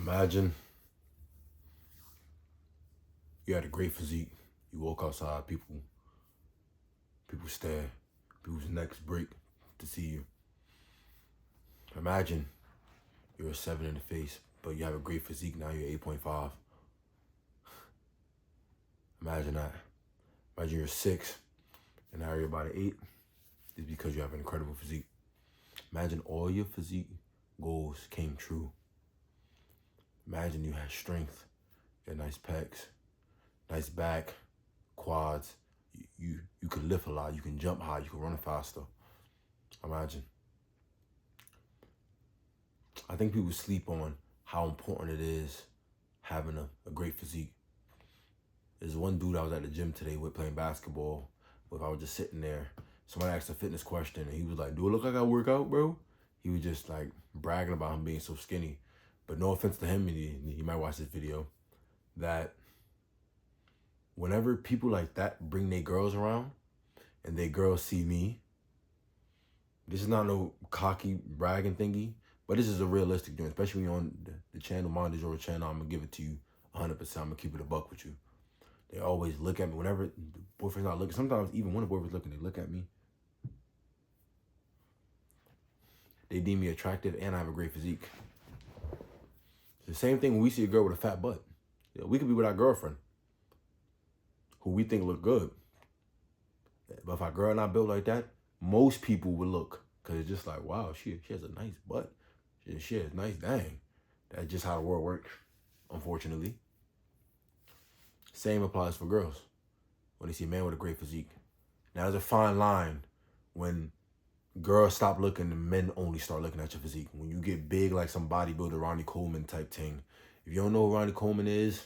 Imagine you had a great physique. You walk outside, people stare, people's necks break to see you. Imagine you're a 7 in the face, but you have a great physique. Now you're 8.5. Imagine that. Imagine you're 6 and now you're about an 8. It's because you have an incredible physique. Imagine all your physique goals came true. Imagine you had strength, you had nice pecs, nice back, quads. You could lift a lot, you can jump high, you can run faster. Imagine. I think people sleep on how important it is having a great physique. There's one dude I was at the gym today with playing basketball with. I was just sitting there. Somebody asked a fitness question and he was like, do it look like I work out, bro? He was just like bragging about him being so skinny. But no offense to him, and he might watch this video, that whenever people like that bring their girls around and their girls see me, this is not no cocky bragging thingy, but this is a realistic joint, especially when you're on the channel, Mind Your channel. I'm going to give it to you 100%. I'm going to keep it a buck with you. They always look at me whenever the boyfriend's not looking. Sometimes even when the boyfriend's looking, they look at me. They deem me attractive and I have a great physique. It's the same thing when we see a girl with a fat butt. We could be with our girlfriend who we think look good. But if our girl not built like that, most people would look. Because it's just like, wow, she has a nice butt. She has nice, dang. That's just how the world works, unfortunately. Same applies for girls when they see a man with a great physique. Now, there's a fine line when girls stop looking and men only start looking at your physique. When you get big like some bodybuilder, Ronnie Coleman type thing. If you don't know who Ronnie Coleman is,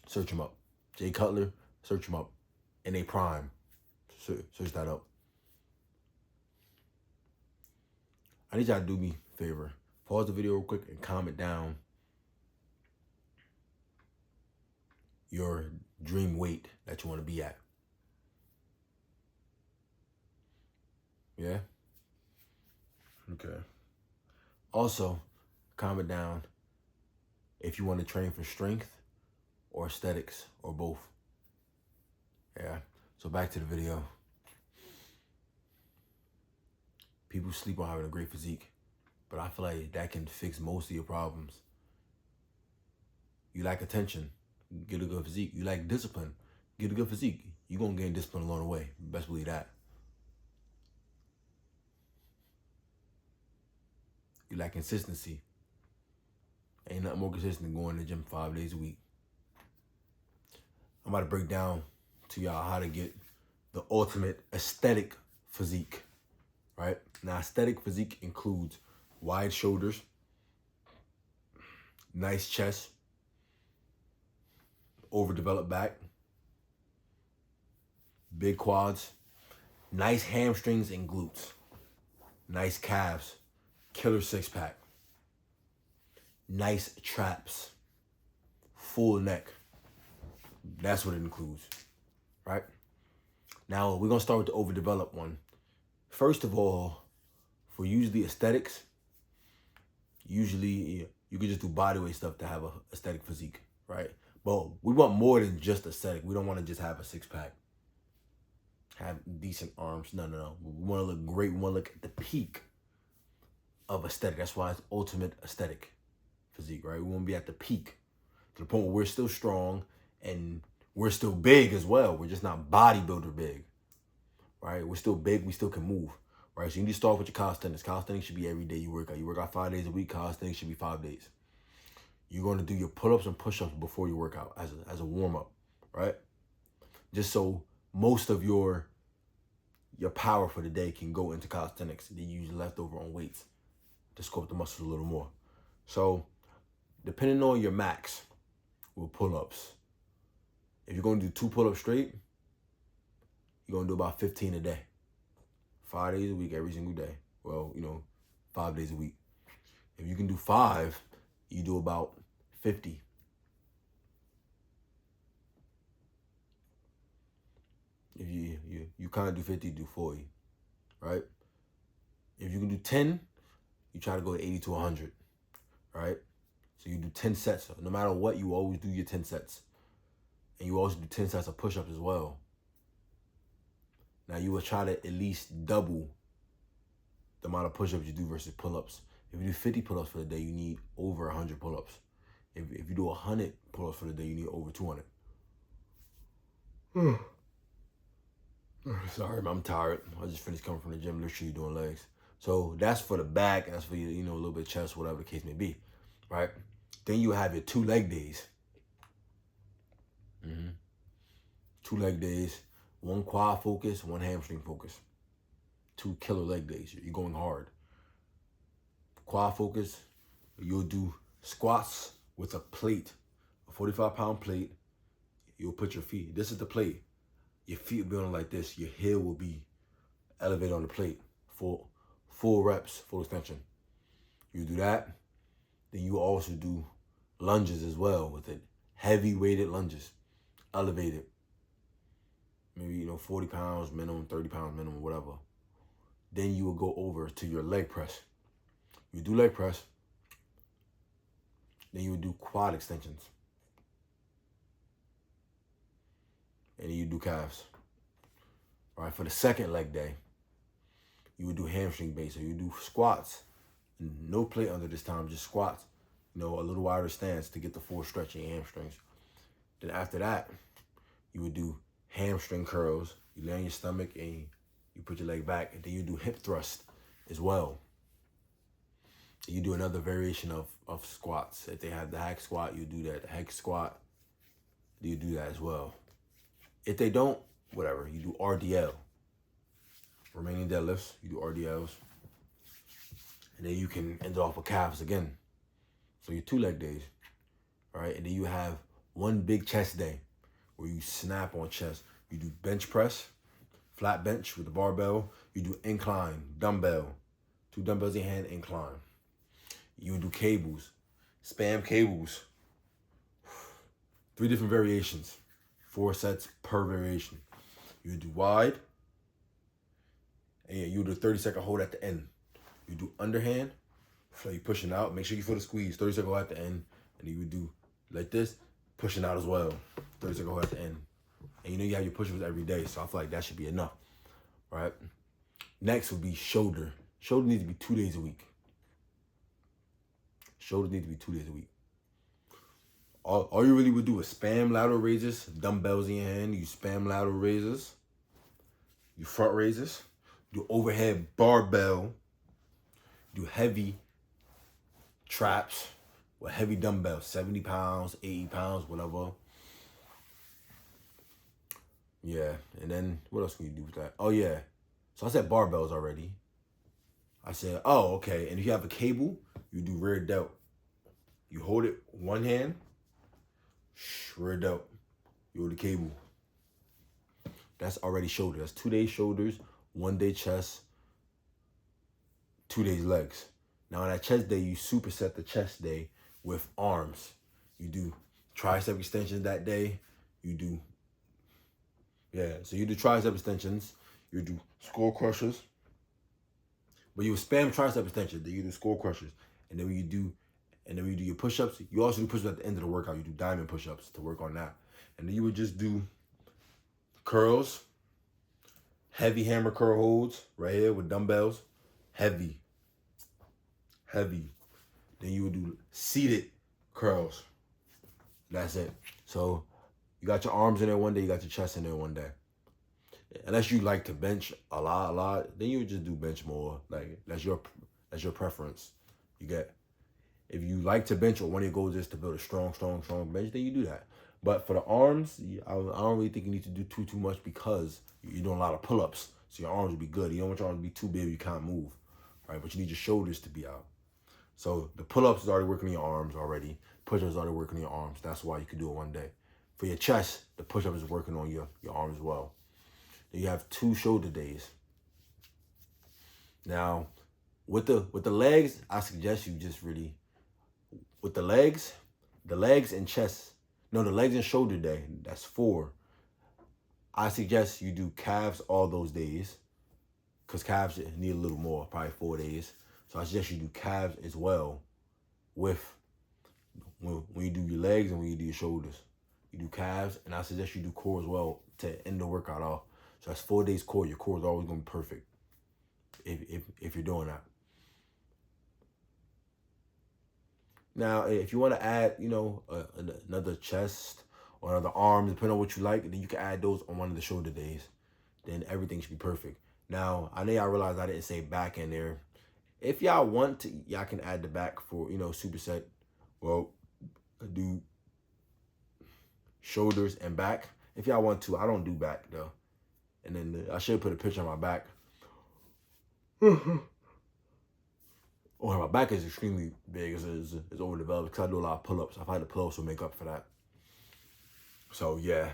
search him up. Jay Cutler, search him up. In a prime, search that up. I need y'all to do me a favor. Pause the video real quick and comment down your dream weight that you want to be at. Yeah? Okay. Also, comment down if you want to train for strength or aesthetics or both. Yeah. So back to the video. People sleep on having a great physique, but I feel like that can fix most of your problems. You lack attention, get a good physique. You lack discipline, get a good physique. You're going to gain discipline along the way. Best believe that. You lack consistency. Ain't nothing more consistent than going to the gym 5 days a week. I'm about to break down to y'all how to get the ultimate aesthetic physique, right? Now, aesthetic physique includes wide shoulders, nice chest, overdeveloped back, big quads, nice hamstrings and glutes, nice calves, killer six-pack, nice traps, full neck. That's what it includes, right? Now, we're going to start with the overdeveloped one. First of all, for usually aesthetics, usually you can just do bodyweight stuff to have a aesthetic physique, right? But we want more than just aesthetic. We don't want to just have a six-pack, have decent arms. No. We want to look great. We want to look at the peak of aesthetic. That's why it's ultimate aesthetic physique, right? We want to be at the peak to the point where we're still strong and we're still big as well. We're just not bodybuilder big, right? We're still big. We still can move, right? So you need to start with your calisthenics. Calisthenics should be every day you work out. You work out 5 days a week. Calisthenics should be 5 days. You're going to do your pull-ups and push-ups before you work out as a warm-up, right? Just so most of your power for the day can go into calisthenics. Then you use leftover on weights to sculpt the muscles a little more. So depending on your max with pull-ups, if you're going to do 2 pull-ups straight, you're going to do about 15 a day. 5 days a week, every single day. Well, 5 days a week. If you can do 5, you do about 50. If you can't do 50, do 40, right? If you can do 10, you try to go to 80 to 100, right? So you do 10 sets. No matter what, you always do your 10 sets. And you also do 10 sets of push-ups as well. Now you will try to at least double the amount of push-ups you do versus pull-ups. If you do 50 pull-ups for the day, you need over 100 pull-ups. If you do 100 pull-ups for the day, you need over 200. Sorry, I'm tired. I just finished coming from the gym, literally doing legs. So that's for the back, and that's for your, a little bit of chest, whatever the case may be, right? Then you have your 2 leg days. 2 leg days, 1 quad focus, 1 hamstring focus. 2 killer leg days. You're going hard. Quad focus, you'll do squats with a plate, a 45-pound plate. You'll put your feet. This is the plate. Your feet will be on like this. Your heel will be elevated on the plate. Full reps, full extension. You do that. Then you also do lunges as well with it. Heavy weighted lunges, elevated. Maybe 40 pounds minimum, 30 pounds minimum, whatever. Then you will go over to your leg press. You do leg press. Then you will do quad extensions. And then you do calves. All right, for the second leg day, you would do hamstring base. So you do squats. No plate under this time, just squats. A little wider stance to get the full stretch in your hamstrings. Then after that, you would do hamstring curls. You lay on your stomach and you put your leg back. And then you do hip thrust as well. You do another variation of squats. If they have the hack squat, you do that. The hack squat, you do that as well. If they don't, whatever, you do RDL. Remaining deadlifts, you do RDLs. And then you can end it off with calves again. So your 2 leg days, all right? And then you have 1 big chest day where you snap on chest. You do bench press, flat bench with the barbell. You do incline, dumbbell, 2 dumbbells in your hand, incline. You do cables, spam cables. 3 different variations, 4 sets per variation. You do wide, and you do a 30-second hold at the end. You do underhand, so you're pushing out. Make sure you feel the squeeze, 30-second hold at the end. And then you do like this, pushing out as well, 30-second hold at the end. And you have your push-ups every day, so I feel like that should be enough, right? Next would be shoulder. Shoulder needs to be 2 days a week. Shoulders need to be 2 days a week. All you really would do is spam lateral raises, dumbbells in your hand. You spam lateral raises. You front raises. Do overhead barbell. Do heavy traps with heavy dumbbells, 70 pounds, 80 pounds, whatever. Yeah, and then what else can you do with that? Oh, yeah. So I said barbells already. I said, oh, okay. And if you have a cable, you do rear delt. You hold it 1 hand, rear delt. You hold the cable. That's already shoulder. That's 2 days shoulders, 1 day chest, 2 days legs. Now on that chest day, you superset the chest day with arms. You do tricep extensions that day. You do tricep extensions. You do skull crushers. But you spam tricep extensions, then you do skull crushers. And then when you do your push-ups, you also do push-ups at the end of the workout. You do diamond push-ups to work on that. And then you would just do curls, heavy hammer curl holds right here with dumbbells, heavy. Then you would do seated curls. That's it. So you got your arms in there one day, you got your chest in there one day. Unless you like to bench a lot, then you would just do bench more. Like that's your preference. You get. If you like to bench or one of your goals is to build a strong bench, then you do that. But for the arms, I don't really think you need to do too much because you're doing a lot of pull-ups. So your arms will be good. You don't want your arms to be too big, you can't move. Right? But you need your shoulders to be out. So the pull-ups is already working on your arms already. Push-ups is already working on your arms. That's why you can do it one day. For your chest, the push-up is working on your arms as well. Then you have 2 shoulder days. Now, with the legs, I suggest you just really, with the legs and chest, no, the legs and shoulder day, that's 4. I suggest you do calves all those days because calves need a little more, probably 4 days. So I suggest you do calves as well with when you do your legs and when you do your shoulders. You do calves, and I suggest you do core as well to end the workout off. So that's 4 days core. Your core is always gonna be perfect if you're doing that. Now, if you want to add, another chest or another arm, depending on what you like, then you can add those on one of the shoulder days. Then everything should be perfect. Now, I know y'all realize I didn't say back in there. If y'all want to, y'all can add the back for, superset. Well, do shoulders and back. If y'all want to, I don't do back though. And then I should put a picture of my back. Oh, my back is extremely big. It's overdeveloped because I do a lot of pull-ups. I've had the pull-ups to make up for that. So yeah.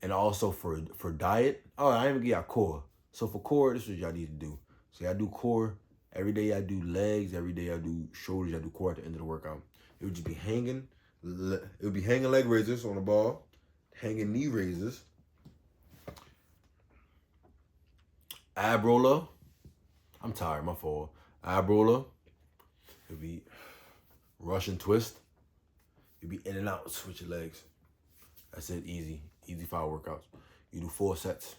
And also for diet, I didn't even get y'all core. So for core, this is what y'all need to do. So y'all do core. Every day y'all do legs. Every day y'all do shoulders. Y'all do core at the end of the workout. It would just be hanging. It would be hanging leg raises on the ball. Hanging knee raises. Ab roller. I'm tired, my fault. Ab roller. It'd be Russian twist. You'd be in and out, switch your legs. That's it, easy 5 workouts. You do 4 sets.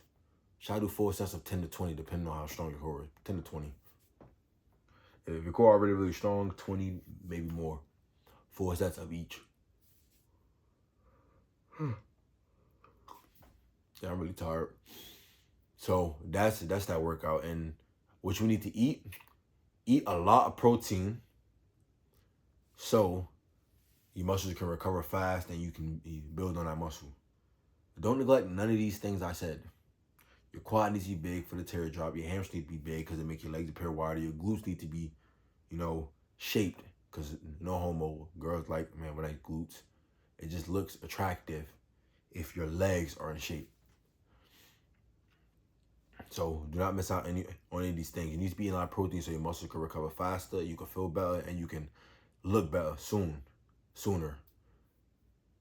Try to do 4 sets of 10 to 20, depending on how strong your core is. 10 to 20. If your core already really strong, 20, maybe more. 4 sets of each. Yeah, I'm really tired. So that's that workout. And what you need to eat a lot of protein so your muscles can recover fast and you can build on that muscle. Don't neglect none of these things I said. Your quad needs to be big for the tear drop. Your hamstring needs to be big because it makes your legs appear wider. Your glutes need to be, shaped because no homo. Girls like, man, with like glutes. It just looks attractive if your legs are in shape. So do not miss out on any of these things. You need to be eating a lot of protein so your muscles can recover faster, you can feel better, and you can look better sooner.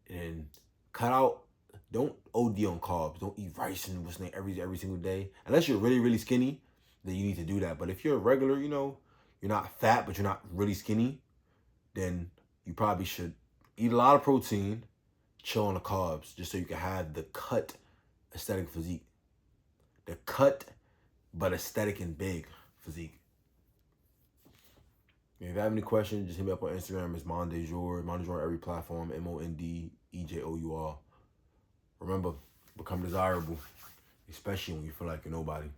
And cut out, don't OD on carbs. Don't eat rice and what's name every single day. Unless you're really, really skinny, then you need to do that. But if you're a regular, you're not fat, but you're not really skinny, then you probably should eat a lot of protein, chill on the carbs, just so you can have the cut aesthetic physique. The cut, but aesthetic and big physique. If you have any questions, just hit me up on Instagram. It's Mondejour. Mondejour on every platform. MONDEJOUR. Remember, become desirable, especially when you feel like you're nobody.